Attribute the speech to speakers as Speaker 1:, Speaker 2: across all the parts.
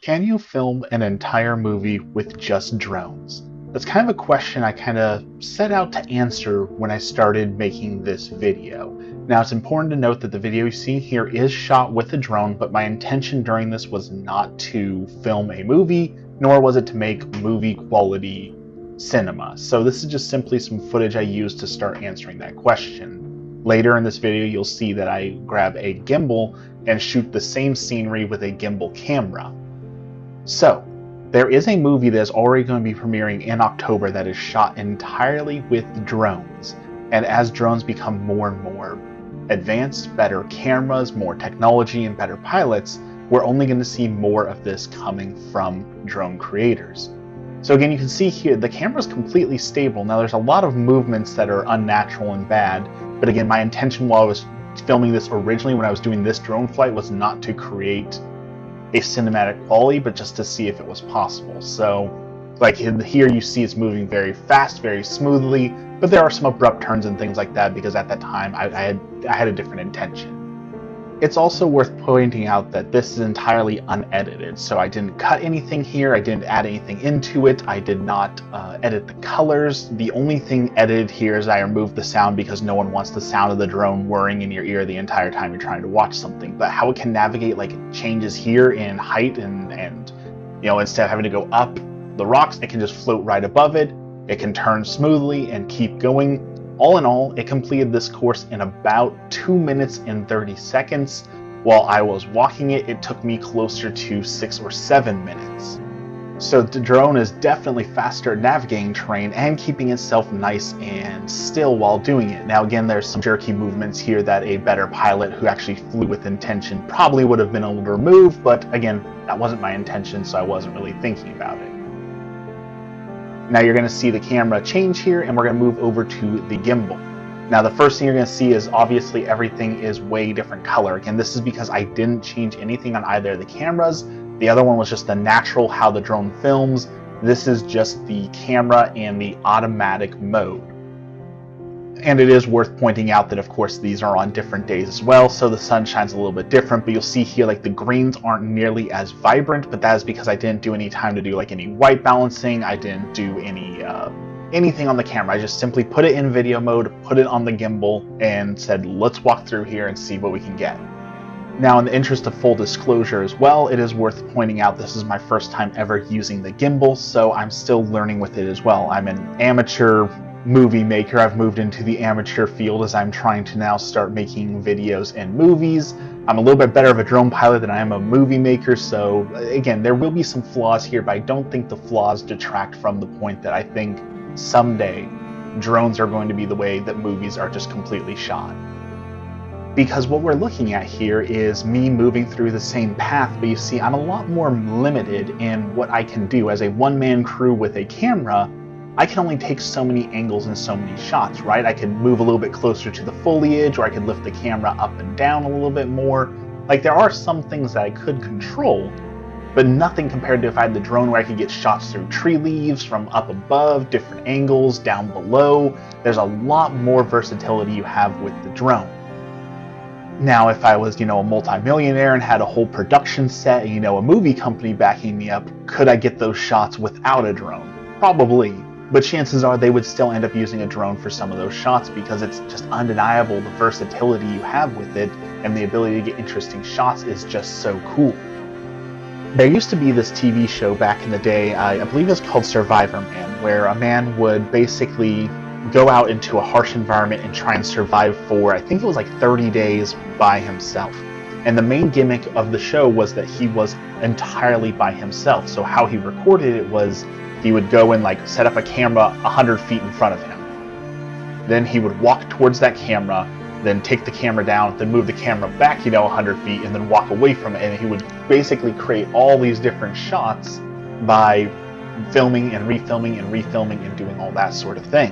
Speaker 1: Can you film an entire movie with just drones? That's kind of a question I kind of set out to answer when I started making this video. Now, it's important to note that the video you see here is shot with a drone, but my intention during this was not to film a movie, nor was it to make movie quality cinema. So this is just simply some footage I used to start answering that question. Later in this video, you'll see that I grab a gimbal and shoot the same scenery with a gimbal camera. So, there is a movie that is already going to be premiering in October that is shot entirely with drones. And as drones become more and more advanced, better cameras, more technology, and better pilots, we're only going to see more of this coming from drone creators. So again, you can see here, the camera's completely stable. Now there's a lot of movements that are unnatural and bad, but again, my intention while I was filming this originally when I was doing this drone flight was not to create a cinematic quality, but just to see if it was possible. So like here you see it's moving very fast, very smoothly, but there are some abrupt turns and things like that because at that time I had a different intention. It's also worth pointing out that this is entirely unedited, so I didn't cut anything here, I didn't add anything into it, I did not edit the colors. The only thing edited here is I removed the sound because no one wants the sound of the drone whirring in your ear the entire time you're trying to watch something. But how it can navigate, like it changes here in height and you know, instead of having to go up the rocks, it can just float right above it. It can turn smoothly and keep going. All in all, it completed this course in about 2 minutes and 30 seconds. While I was walking it, it took me closer to 6 or 7 minutes. So the drone is definitely faster at navigating terrain and keeping itself nice and still while doing it. Now again, there's some jerky movements here that a better pilot who actually flew with intention probably would have been able to remove, but again, that wasn't my intention, so I wasn't really thinking about it. Now you're going to see the camera change here, and we're going to move over to the gimbal. Now the first thing you're going to see is obviously everything is way different color. Again, this is because I didn't change anything on either of the cameras. The other one was just the natural how the drone films. This is just the camera and the automatic mode. And it is worth pointing out that of course these are on different days as well, so the sun shines a little bit different, but you'll see here like the greens aren't nearly as vibrant, but that is because I didn't do any time to do like any white balancing. I didn't do anything on the camera. I just simply put it in video mode, put it on the gimbal, and said let's walk through here and see what we can get. Now in the interest of full disclosure as well, it is worth pointing out this is my first time ever using the gimbal, so I'm still learning with it as well. I'm an amateur movie maker. I've moved into the amateur field as I'm trying to now start making videos and movies. I'm a little bit better of a drone pilot than I am a movie maker, so again, there will be some flaws here, but I don't think the flaws detract from the point that I think someday drones are going to be the way that movies are just completely shot. Because what we're looking at here is me moving through the same path, but you see I'm a lot more limited in what I can do. As a one-man crew with a camera, I can only take so many angles and so many shots, right? I could move a little bit closer to the foliage, or I could lift the camera up and down a little bit more. Like there are some things that I could control, but nothing compared to if I had the drone where I could get shots through tree leaves, from up above, different angles, down below. There's a lot more versatility you have with the drone. Now, if I was, a multimillionaire and had a whole production set, a movie company backing me up, could I get those shots without a drone? Probably. But chances are they would still end up using a drone for some of those shots because it's just undeniable the versatility you have with it, and the ability to get interesting shots is just so cool. There used to be this TV show back in the day, I believe it was called Survivor Man, where a man would basically go out into a harsh environment and try and survive for, I think it was like 30 days by himself. And the main gimmick of the show was that he was entirely by himself. So how he recorded it was he would go and like set up a camera 100 feet in front of him. Then he would walk towards that camera, then take the camera down, then move the camera back, 100 feet, and then walk away from it. And he would basically create all these different shots by filming and refilming and refilming and doing all that sort of thing.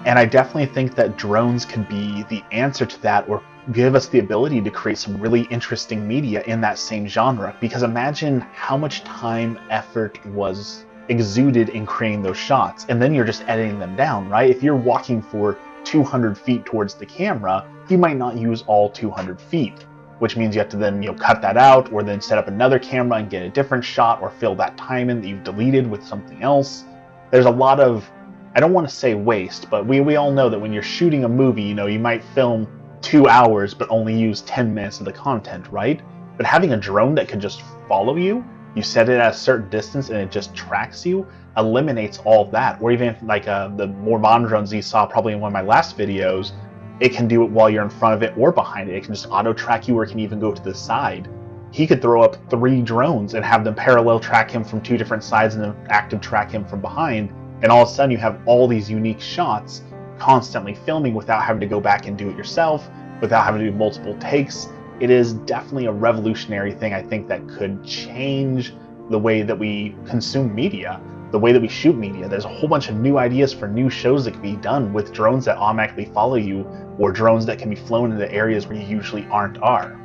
Speaker 1: And I definitely think that drones could be the answer to that, or give us the ability to create some really interesting media in that same genre. Because imagine how much time, effort was exuded in creating those shots, and then you're just editing them down, right? If you're walking for 200 feet towards the camera, you might not use all 200 feet. which means you have to then cut that out, or then set up another camera and get a different shot, or fill that time in that you've deleted with something else. There's a lot of, I don't want to say waste, but we all know that when you're shooting a movie, you might film 2 hours but only use 10 minutes of the content, right? But having a drone that can just follow you, you set it at a certain distance and it just tracks you, eliminates all of that. Or even like the more modern drones you saw probably in one of my last videos, it can do it while you're in front of it or behind it. It can just auto track you, or it can even go to the side. He could throw up 3 drones and have them parallel track him from 2 different sides and then active track him from behind. And all of a sudden you have all these unique shots constantly filming without having to go back and do it yourself, without having to do multiple takes. It is definitely a revolutionary thing, I think, that could change the way that we consume media, the way that we shoot media. There's a whole bunch of new ideas for new shows that can be done with drones that automatically follow you, or drones that can be flown into areas where you usually are.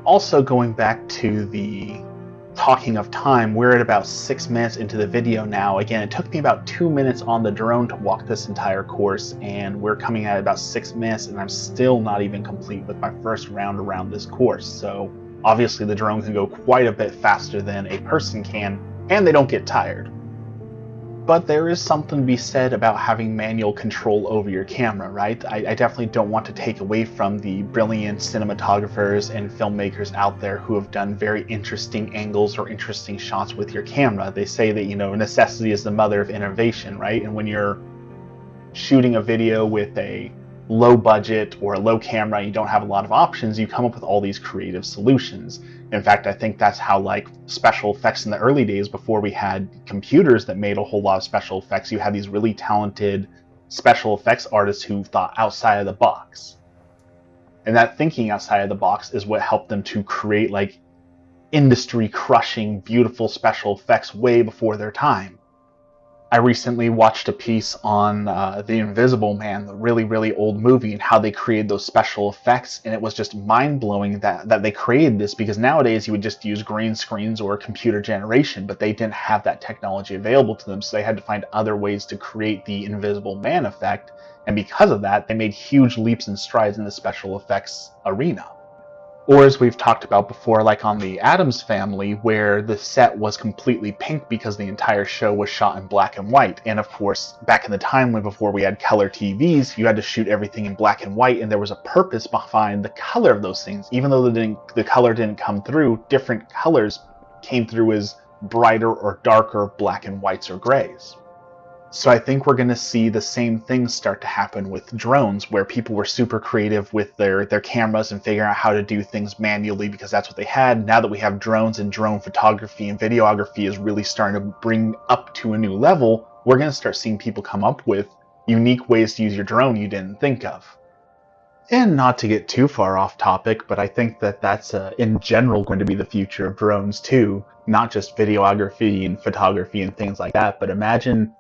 Speaker 1: Also, going back to the talking of time, we're at about 6 minutes into the video now. Again, it took me about 2 minutes on the drone to walk this entire course, and we're coming at about 6 minutes, and I'm still not even complete with my first round around this course. So obviously the drone can go quite a bit faster than a person can, and they don't get tired. But there is something to be said about having manual control over your camera, right? I definitely don't want to take away from the brilliant cinematographers and filmmakers out there who have done very interesting angles or interesting shots with your camera. They say that, necessity is the mother of innovation, right? And when you're shooting a video with a low budget or a low camera, you don't have a lot of options, you come up with all these creative solutions. In fact, I think that's how special effects in the early days, before we had computers that made a whole lot of special effects, you had these really talented special effects artists who thought outside of the box. And that thinking outside of the box is what helped them to create industry crushing, beautiful special effects way before their time. I recently watched a piece on The Invisible Man, the really, really old movie, and how they created those special effects, and it was just mind-blowing that they created this, because nowadays you would just use green screens or computer generation, but they didn't have that technology available to them, so they had to find other ways to create the Invisible Man effect, and because of that, they made huge leaps and strides in the special effects arena. Or as we've talked about before, like on the Addams Family, where the set was completely pink because the entire show was shot in black and white. And of course, back in the time before we had color TVs, you had to shoot everything in black and white, and there was a purpose behind the color of those things. Even though the color didn't come through, different colors came through as brighter or darker black and whites or grays. So I think we're going to see the same things start to happen with drones, where people were super creative with their cameras and figuring out how to do things manually because that's what they had. Now that we have drones and drone photography and videography is really starting to bring up to a new level, we're going to start seeing people come up with unique ways to use your drone you didn't think of. And not to get too far off topic, but I think that that's in general going to be the future of drones too. Not just videography and photography and things like that, but imagine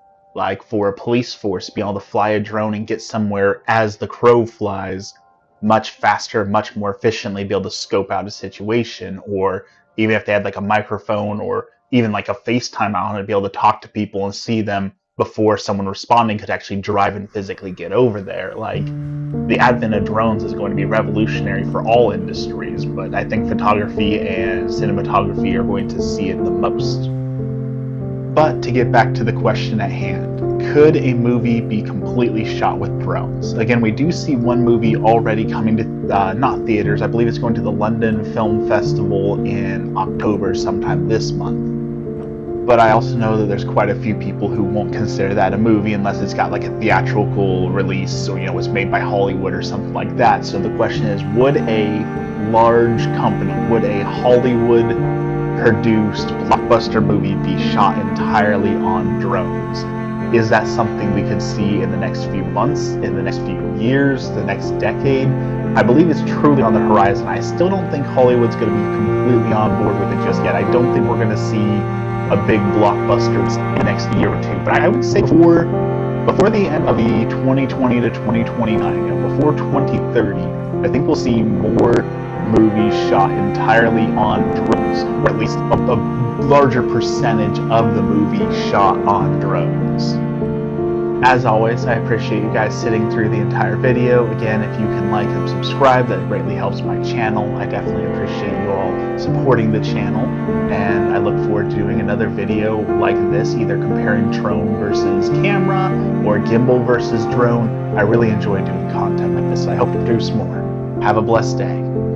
Speaker 1: for a police force being able to fly a drone and get somewhere as the crow flies much faster, much more efficiently, be able to scope out a situation, or even if they had a microphone or even a FaceTime on it, be able to talk to people and see them before someone responding could actually drive and physically get over there. The advent of drones is going to be revolutionary for all industries, but I think photography and cinematography are going to see it the most. But to get back to the question at hand, could a movie be completely shot with drones? Again, we do see one movie already coming to, not theaters, I believe it's going to the London Film Festival in October, sometime this month. But I also know that there's quite a few people who won't consider that a movie unless it's got a theatrical release, or was made by Hollywood or something like that. So the question is, would a large company, would a Hollywood produced blockbuster movie be shot entirely on drones? Is that something we could see in the next few months, in the next few years, the next decade? I believe it's truly on the horizon. I still don't think Hollywood's going to be completely on board with it just yet. I don't think we're going to see a big blockbuster in the next year or two. But I would say before the end of the 2020 to 2029, before 2030, I think we'll see more movies shot entirely on drones, or at least a larger percentage of the movie shot on drones. As always, I appreciate you guys sitting through the entire video. Again, if you can like and subscribe, that greatly helps my channel. I definitely appreciate you all supporting the channel, and I look forward to doing another video like this, either comparing drone versus camera or gimbal versus drone. I really enjoy doing content like this. I hope to produce more. Have a blessed day.